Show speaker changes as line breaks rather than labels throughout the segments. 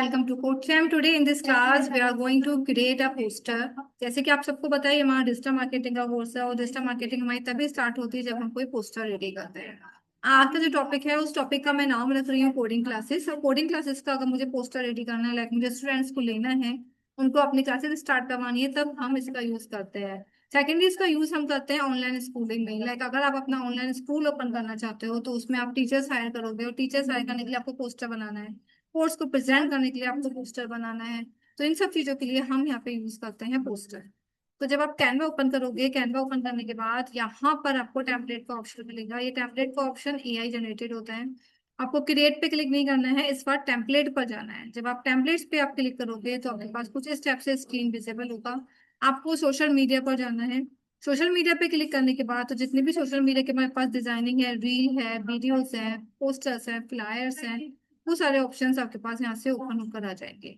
Welcome to code fam. Today in this class we are going to create a poster. जैसे कि आप सबको पता है हमारा डिजिटल मार्केटिंग का कोर्स है और डिजिटल मार्केटिंग हमारी तभी स्टार्ट होती है जब हम कोई पोस्टर रेडी करते हैं। आज का जो टॉपिक है उस टॉपिक का मैं नाम रख रही हूँ कोडिंग क्लासेस। और कोडिंग क्लासेस का अगर मुझे पोस्टर रेडी करना है, लाइक मुझे स्टूडेंट्स को लेना है, उनको अपनी क्लासेस स्टार्ट करवानी है, तब हम इसका यूज करते हैं। सेकेंडली इसका यूज हम करते हैं ऑनलाइन स्कूलिंग में। लाइक अगर आप अपना ऑनलाइन स्कूल ओपन करना चाहते हो तो उसमें आप टीचर्स हायर करोगे और टीचर्स हायर करने के लिए आपको पोस्टर बनाना है। कोर्स को प्रेजेंट करने के लिए आपको पोस्टर बनाना है। तो इन सब चीजों के लिए हम यहाँ पे यूज करते हैं पोस्टर। तो जब आप कैनवा ओपन करोगे, कैनवा ओपन करने के बाद यहाँ पर आपको टेम्पलेट का ऑप्शन मिलेगा। ये टेम्पलेट का ऑप्शन एआई जनरेटेड होता है। आपको क्रिएट पे क्लिक नहीं करना है, इस बार टेम्पलेट पर जाना है। जब आप टेम्पलेट्स पे आप क्लिक करोगे तो आपके पास कुछ इस टाइप से स्क्रीन विजिबल होगा। आपको सोशल मीडिया पर जाना है। सोशल मीडिया पे क्लिक करने के बाद तो जितने भी सोशल मीडिया के हमारे पास डिजाइनिंग है, रील है, वीडियोस है, पोस्टर्स है, फ्लायर्स हैं, वो सारे ऑप्शंस आपके पास यहाँ से ओपन होकर आ जाएंगे।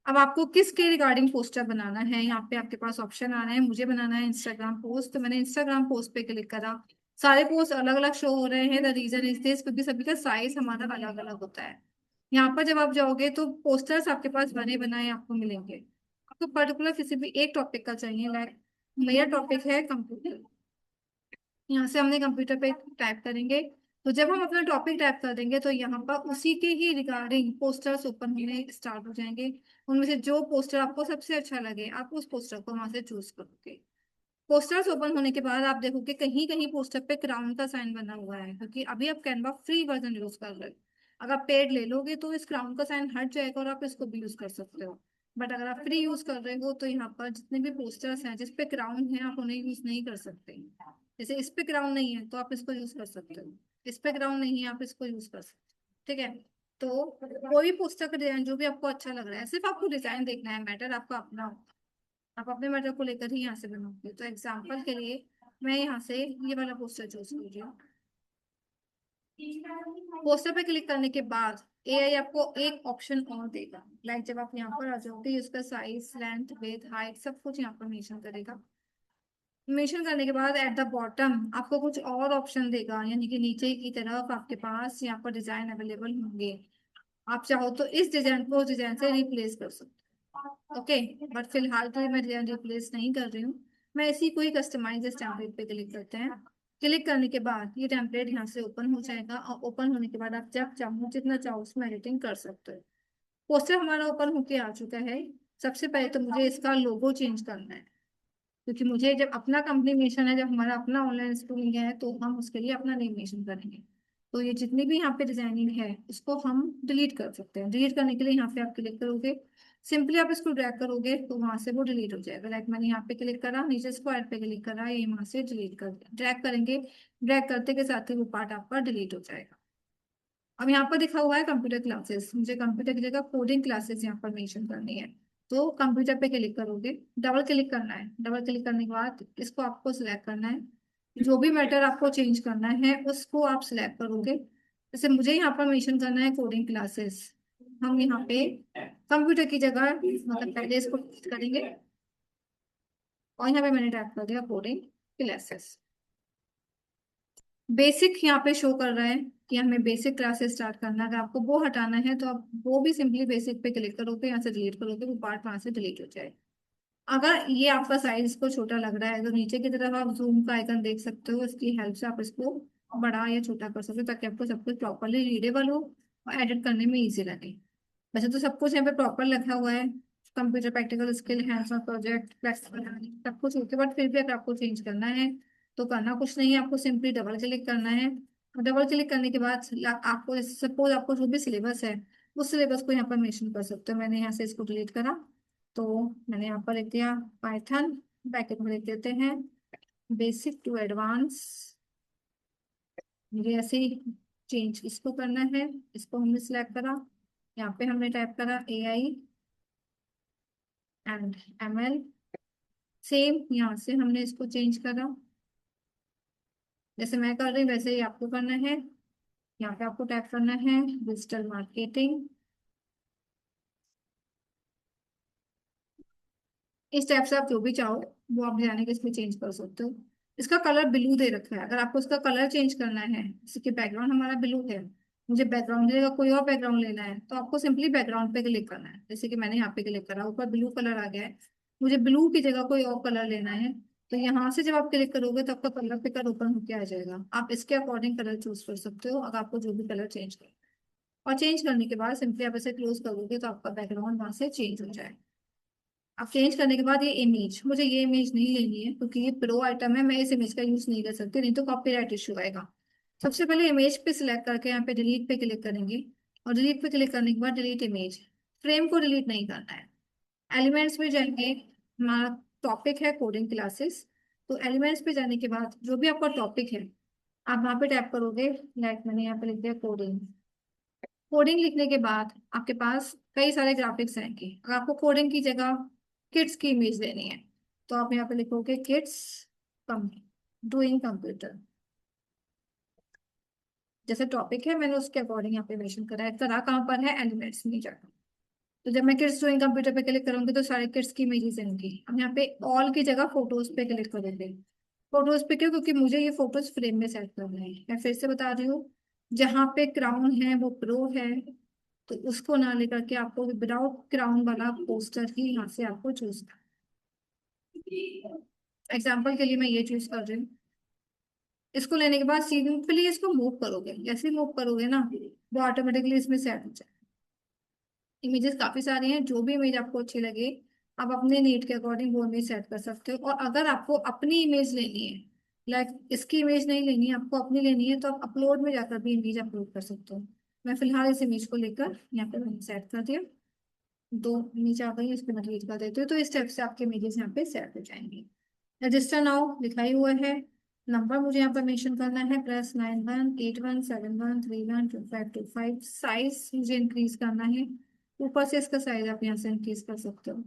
अब आपको किसके रिगार्डिंग पोस्टर बनाना है, यहाँ पे आपके पास ऑप्शन आ रहा है। मुझे बनाना है इंस्टाग्राम पोस्ट, तो मैंने इंस्टाग्राम पोस्ट पे क्लिक करा। सारे पोस्ट अलग अलग शो हो रहे हैं। द रीजन इज दिस क्योंकि सभी का साइज हमारा अलग अलग होता है। यहाँ पर जब आप जाओगे तो पोस्टर्स आपके पास बने बनाए आपको मिलेंगे। आपको पर्टिकुलर किसी भी एक टॉपिक का चाहिए, लाइक मेरा टॉपिक है कंप्यूटर। यहाँ से हमने कंप्यूटर पे टाइप करेंगे। तो जब हम अपना टॉपिक टाइप कर देंगे तो यहाँ पर उसी के ही रिगार्डिंग पोस्टर्स ओपन होने स्टार्ट हो जाएंगे। उनमें से जो पोस्टर आपको सबसे अच्छा लगे आप उस पोस्टर को वहां से चूज करोगे। पोस्टर्स ओपन होने के बाद आप देखोगे कहीं कहीं पोस्टर पे क्राउन का साइन बना हुआ है, क्योंकि अभी आप कैनवा फ्री वर्जन यूज कर रहे हो। अगर पेड ले लोगे तो इस क्राउन का साइन हट जाएगा और आप इसको भी यूज कर सकते हो। बट अगर आप फ्री यूज कर रहे हो तो यहाँ पर जितने भी पोस्टर्स हैं जिसपे क्राउन है आप उन्हें यूज नहीं कर सकते। जैसे इस पे क्राउन नहीं है तो आप इसको यूज कर सकते हो, इस पे क्राउन नहीं है आप इसको यूज कर सकते हो। ठीक है। तो कोई पुस्तक का डिजाइन जो भी आपको अच्छा लग रहा है, सिर्फ आपको डिजाइन देखना है, मैटर आपका अपना होगा। आप अपने मैटर को लेकर ही यहाँ से बनाओगे। तो एग्जाम्पल के लिए मैं यहाँ से ये वाला पोस्टर चूज कर रही हूँ। पोस्टर पे क्लिक करने के बाद एआई आपको एक ऑप्शन और देगा। लाइक जब आप यहाँ पर आ जाओगे उसका साइज, लेंथ, विड्थ, हाइट सब कुछ यहाँ पर मेंशन करेगा। मेंशन करने के बाद एट द बॉटम आपको कुछ और ऑप्शन देगा, यानी कि नीचे की तरफ आपके पास यहाँ पर डिजाइन अवेलेबल होंगे। आप चाहो तो इस डिजाइन को उस डिजाइन से रिप्लेस कर सकते हो। ओके। बट फिलहाल तो मैं डिजाइन रिप्लेस नहीं कर रही हूँ। मैं इसी को ही कस्टमाइज टेम्पलेट पे क्लिक करते हैं। क्लिक करने के बाद ये टेम्पलेट यहाँ से ओपन हो जाएगा और ओपन होने के बाद आप जब चाहो जितना चाहो उसमें एडिटिंग कर सकते हो। पोस्टर हमारा ओपन होके आ चुका है। सबसे पहले तो मुझे इसका लोगो चेंज करना है, क्योंकि मुझे जब अपना कंपनी मिशन है, जब हमारा अपना ऑनलाइन स्कूलिंग है तो हम उसके लिए अपना नेम मेंशन करेंगे। तो ये जितनी भी यहाँ पे डिजाइनिंग है उसको हम डिलीट कर सकते हैं। डिलीट करने के लिए यहाँ पे आप क्लिक करोगे, सिंपली आप इसको ड्रैग करोगे तो वहां से वो डिलीट हो जाएगा। लाइक मैंने यहाँ पे क्लिक करा, नीचे स्क्वायर पे क्लिक करा, ये वहां से डिलीट कर दिया। ड्रैग करेंगे, ड्रैग करते के साथ ही वो पार्ट आपका डिलीट हो जाएगा। अब यहाँ पर लिखा हुआ है कंप्यूटर क्लासेस, मुझे कंप्यूटर की जगह कोडिंग क्लासेस यहाँ पर मेंशन करनी है। तो कंप्यूटर पे क्लिक करोगे, डबल क्लिक करना है। डबल क्लिक करने के बाद इसको आपको सिलेक्ट करना है। जो भी मैटर आपको चेंज करना है उसको आप सिलेक्ट करोगे। जैसे मुझे यहाँ पर मेंशन करना है कोडिंग क्लासेस, हम यहाँ पे कंप्यूटर की जगह मतलब पहले इसको click करेंगे और यहाँ पे मैंने टाइप कर दिया कोडिंग क्लासेस। बेसिक यहाँ पे शो कर रहा है कि हमें बेसिक क्लासेस स्टार्ट करना है। अगर आपको वो हटाना है तो आप वो भी सिंपली बेसिक पे क्लिक करोगे, यहाँ से डिलीट करोगे, वो पार्ट वहां से डिलीट हो जाए। अगर ये आपका साइज इसको छोटा लग रहा है तो नीचे की तरफ आप जूम का आइकन देख सकते हो, इसकी हेल्प से आप इसको बड़ा या छोटा कर सकते हो ताकि आपको सब कुछ प्रॉपरली रीडेबल हो और एडिट करने में ईजी लगे। वैसे तो सब कुछ यहाँ पे प्रॉपर लिखा हुआ है, computer practical skill, hands on project, flexible learning, सब कुछ ओके। बट फिर भी अगर आपको चेंज करना है तो करना कुछ नहीं है, आपको सिंपली डबल क्लिक करना है। डबल क्लिक करने के बाद आपको सपोज आपको जो भी सिलेबस है उस सिलेबस को यहाँ पर मेंशन कर सकते हो। मैंने यहाँ से इसको डिलीट करा तो मैंने यहाँ पर लिख दिया पाइथन, ब्रैकेट में लिख देते हैं बेसिक टू एडवांस। मुझे ऐसे ही चेंज इसको करना है, इसको हमने सिलेक्ट करा। यहाँ पे हमने टाइप करा AI एंड ML। सेम यहाँ से हमने इसको चेंज करा, जैसे मैं कर रही हूँ वैसे ही आपको करना है। यहाँ पे आपको टाइप करना है डिजिटल मार्केटिंग। इस टाइप से आप जो भी चाहो वो आप डिजाइनिंग इसमें चेंज कर सकते हो। इसका कलर ब्लू दे रखा है, अगर आपको इसका कलर चेंज करना है, जैसे कि बैकग्राउंड हमारा ब्लू है, मुझे बैकग्राउंड की जगह कोई और बैकग्राउंड लेना है तो आपको सिंपली बैकग्राउंड पे क्लिक करना है, जैसे कि मैंने यहाँ पे क्लिक करा, ऊपर ब्लू कलर आ गया है, मुझे ब्लू की जगह कोई और कलर लेना है। तो यहाँ से जब आप क्लिक करोगे तो आपका कलर पिकर ओपन होकर आ जाएगा, आप इसके अकॉर्डिंग कलर चूज कर सकते हो अगर आपको जो भी कलर चेंज करना है। और चेंज करने के बाद सिंपली आप इसे क्लोज कर दोगे तो आपका बैकग्राउंड वहां से चेंज हो जाएगा। अब चेंज करने के बाद ये इमेज, मुझे ये इमेज नहीं लेनी है क्योंकि ये प्रो आइटम है, मैं इस इमेज का यूज नहीं कर सकती, नहीं तो कॉपीराइट इशू आएगा। सबसे पहले इमेज पे सिलेक्ट करके यहाँ पे डिलीट पे क्लिक करेंगे, और डिलीट पे क्लिक करने के बाद डिलीट इमेज। फ्रेम को डिलीट नहीं करना है। एलिमेंट्स में जाएंगे, हमारा टॉपिक है कोडिंग क्लासेस, तो एलिमेंट्स पे जाने के बाद जो भी आपका टॉपिक है आप वहाँ पे टैप करोगे। लाइक मैंने यहाँ पे लिख दिया कोडिंग। कोडिंग लिखने के बाद आपके पास कई सारे ग्राफिक्स आएंगे, अगर आपको कोडिंग की जगह किड्स की इमेज लेनी है तो आप यहाँ पे लिखोगे किड्स कम डूइंग कंप्यूटर। जैसे टॉपिक है मैंने उसके अकॉर्डिंग यहाँ पे मेंशन करा है, तरह कहाँ पर है एलिमेंट्स में जाकर। तो जब मैं किड्स डूइंग कंप्यूटर पे क्लिक करूंगी तो सारे किड्स की इमेजेस आएंगी। अब यहाँ पे ऑल की जगह फोटोज पे क्लिक करेंगे। फोटोज पे क्यों? क्योंकि मुझे ये फोटोज फ्रेम में सेट करना है। मैं फिर से बता रही हूँ, जहाँ पे क्राउन है वो प्रो है, तो उसको ना लेकर के आपको विदाउट क्राउन वाला पोस्टर ही यहाँ से आपको चूज करना है। एग्जाम्पल के लिए मैं ये चूज कर रही हूँ। इसको लेने के बाद सिंपली इसको मूव करोगे, जैसे मूव करोगे ना वो ऑटोमेटिकली इसमें सेट हो जाए। इमेजेस काफी सारी हैं, जो भी इमेज आपको अच्छी लगे आप अपने नीड के अकॉर्डिंग वो इमेज सेट कर सकते हो। और अगर आपको अपनी इमेज लेनी है, लाइक इसकी इमेज नहीं लेनी है आपको, अपनी लेनी है, तो आप अपलोड में जाकर भी इमेज अपलोड कर सकते हो। मैं फिलहाल इस इमेज को लेकर यहाँ पे मैंने सेट कर दिया। दो इमेज आ गई, इस पे मैं डिलीट कर देती हूँ, तो इस स्टेप से आपके इमेजेस यहाँ पे सेट हो जाएंगे। रजिस्टर नाउ लिखा ही हुआ है। नंबर मुझे यहाँ पर मेंशन करना है +918171312525। साइज मुझे इंक्रीज करना है, ऊपर से इसका साइज आप यहाँ से इंक्रीज कर सकते हो।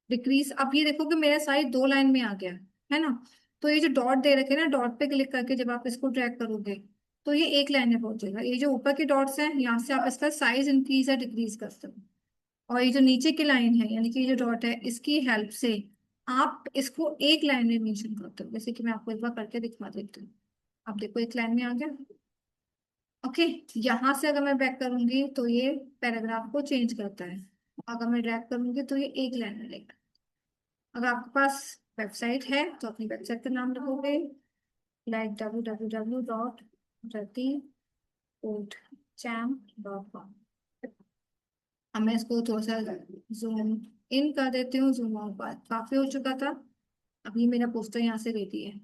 डिक्रीज, अब ये देखो कि मेरा साइज 2 लाइन में आ गया है ना। तो ये जो डॉट दे रखे हैं ना, डॉट पे क्लिक करके जब आप इसको ड्रैग करोगे तो ये 1 लाइन में पहुंचेगा। ये जो ऊपर के डॉट्स हैं यहाँ से आप इसका साइज इंक्रीज या डिक्रीज कर सकते हो। और ये जो नीचे की लाइन है यानी कि ये जो डॉट है इसकी हेल्प से आप इसको 1 लाइन में मेंशन करते हो। जैसे कि मैं आपको एक बार करके दिखा देती हूँ। अब देखो 1 लाइन में आ गया। ओके, यहाँ से अगर मैं बैक करूंगी तो ये पैराग्राफ को चेंज करता है, अगर मैं ड्रैग करूंगी तो ये 1 लाइन में लेगा। अगर आपके पास वेबसाइट है तो अपनी वेबसाइट का नाम लिखोगे, लाइक www.raticodeChamp.com। अब मैं इसको थोड़ा सा जूम इन कर देती हूँ, जूम आउट बात काफी हो चुका था। अब ये मेरा पोस्टर यहाँ से रेडी है।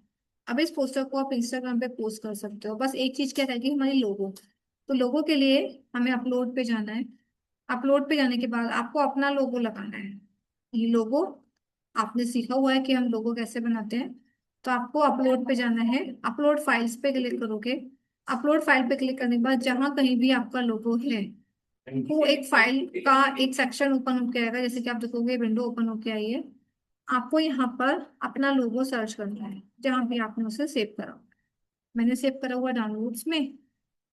अब इस पोस्टर को आप इंस्टाग्राम पे पोस्ट कर सकते हो। बस एक चीज क्या रहेगी, हमारी लोगो। तो लोगो के लिए हमें अपलोड पे जाना है। अपलोड पे जाने के बाद आपको अपना लोगो लगाना है। ये लोगो आपने सीखा हुआ है कि हम लोगो कैसे बनाते हैं। तो आपको अपलोड पे जाना है, अपलोड फाइल्स पे क्लिक करोगे। अपलोड फाइल पे क्लिक करने के बाद जहां कहीं भी आपका लोगो है वो एक फाइल का एक सेक्शन ओपन होके आएगा, जैसे कि आप देखोगे विंडो ओपन होके आई है। आपको यहाँ पर अपना लोगो सर्च करना है जहां भी आपने उसे सेव करा। मैंने सेव करा हुआ डाउनलोड्स में,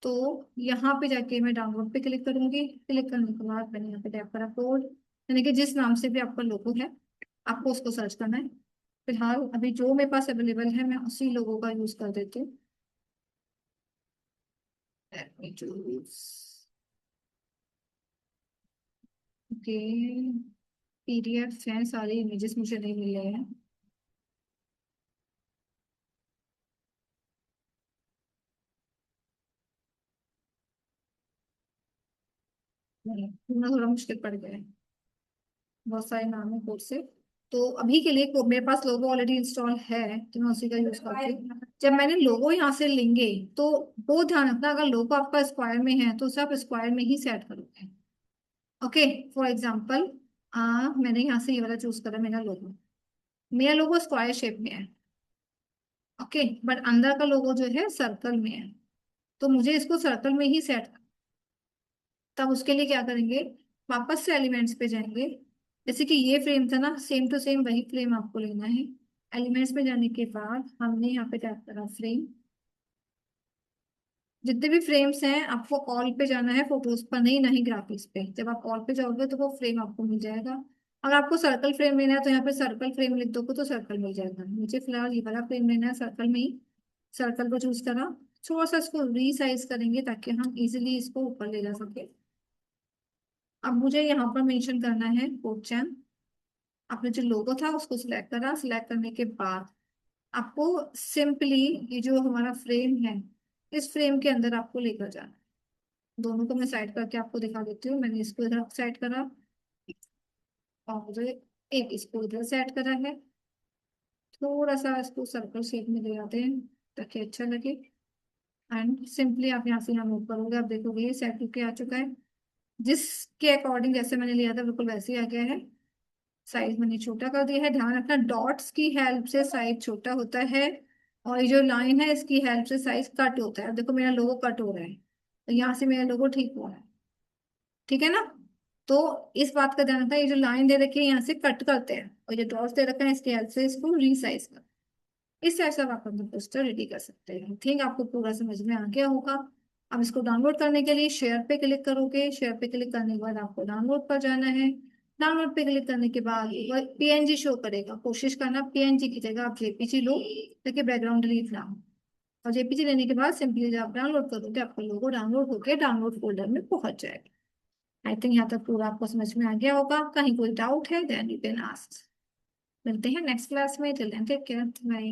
तो यहाँ पे जाके मैं डाउनलोड पे क्लिक करूंगी। क्लिक करने के बाद मैंने यहाँ पे टैप करा कोड, यानी कि जिस नाम से भी आपका लोगो है आपको उसको सर्च करना है। फिलहाल अभी जो मेरे पास अवेलेबल है मैं उसी लोगो का यूज कर देती हूँ। Let me choose। Okay, PDF हैं, सारे इमेजेस मुझे नहीं मिल रहे हैं। ढूंढना थोड़ा मुश्किल पड़ गया है, बहुत सारे नाम है कोड से। तो अभी के लिए मेरे पास लोगो ऑलरेडी इंस्टॉल है तो मैं उसी का यूज करती हूँ। जब मैंने लोगो यहाँ से लेंगे तो वो ध्यान रखना, अगर लोगो आपका स्क्वायर में है तो उसे आप स्क्वायर में ही सेट करोगे। ओके, फॉर एग्जाम्पल मैंने यहाँ से ये वाला चूज करा, मेरा लोगो स्क्वायर शेप में है। ओके, बट अंदर का लोगो जो है सर्कल में है, तो मुझे इसको सर्कल में ही सेट। तब उसके लिए क्या करेंगे, वापस से एलिमेंट्स पे जाएंगे। जैसे कि ये फ्रेम था ना, सेम टू सेम वही फ्रेम आपको लेना है। एलिमेंट्स में जाने के बाद हमने यहाँ पे टैप करा फ्रेम। जितने भी फ्रेम्स हैं आपको ऑल पे जाना है, फोटोज पर नहीं, नहीं ग्राफिक्स पे। जब आप ऑल पे जाओगे तो वो फ्रेम आपको मिल जाएगा। अगर आपको सर्कल फ्रेम लेना है तो यहाँ पे सर्कल फ्रेम लिख दोगे तो सर्कल मिल जाएगा। मुझे फिलहाल ये वाला फ्रेम लेना है सर्कल में ही, सर्कल को चूज करा। थोड़ा सा इसको रीसाइज करेंगे ताकि हम इजीली इसको ऊपर ले जा सके। अब मुझे यहाँ पर मेंशन करना है कोचन। आपने जो लोगो था उसको सिलेक्ट करा, सिलेक्ट करने के बाद आपको सिंपली ये जो हमारा फ्रेम है, इस फ्रेम के अंदर आपको लेकर जाना है। दोनों को मैं साइड करके आपको दिखा देती हूँ। मैंने इसको इधर साइड करा और एक इसको इधर सेट करा है। थोड़ा सा इसको सर्कल शेप में ले आते हैं ताकि अच्छा लगे। एंड सिंपली आप यहाँ से यहाँ मूव करोगे, आप देखोगे ये सेट होके आ चुका है। जिसके अकॉर्डिंग जैसे मैंने लिया था बिल्कुल वैसे ही आ गया है। साइज मैंने छोटा कर दिया है। ध्यान रखना डॉट्स की हेल्प से साइज छोटा होता है और ये जो लाइन है इसकी हेल्प से साइज कट होता है। अब देखो मेरा लोगो कट हो रहा है तो यहाँ से मेरा लोगो ठीक हुआ है। ठीक है ना। तो इस बात का ध्यान रखना, ये जो लाइन दे रखी है यहाँ से कट करते हैं और जो डॉट्स दे रखा है इसकी हेल्प से इसको रीसाइज कर। इस तरह से आप अपना पोस्टर रेडी कर सकते हैं। थिंक आपको पूरा समझ में आ गया होगा। अब इसको डाउनलोड करने के लिए शेयर पे क्लिक करोगे। शेयर पे क्लिक करने के बाद आपको डाउनलोड पर जाना है। डाउनलोड पे क्लिक करने के बाद पीएनजी शो करेगा। कोशिश करना पीएनजी की जगह आप जेपीजी लो ताकि बैकग्राउंड डिलीट ना हो। और जेपीजी लेने के बाद सिंपली जब आप डाउनलोड करोगे आपका लोगो डाउनलोड होकर डाउनलोड फोल्डर में पहुंच जाएगा। आई थिंक यहाँ तक पूरा आपको समझ में आ गया होगा। कहीं कोई डाउट है देन यू कैन आस्क। मिलते हैं नेक्स्ट क्लास में। Till then take care, bye.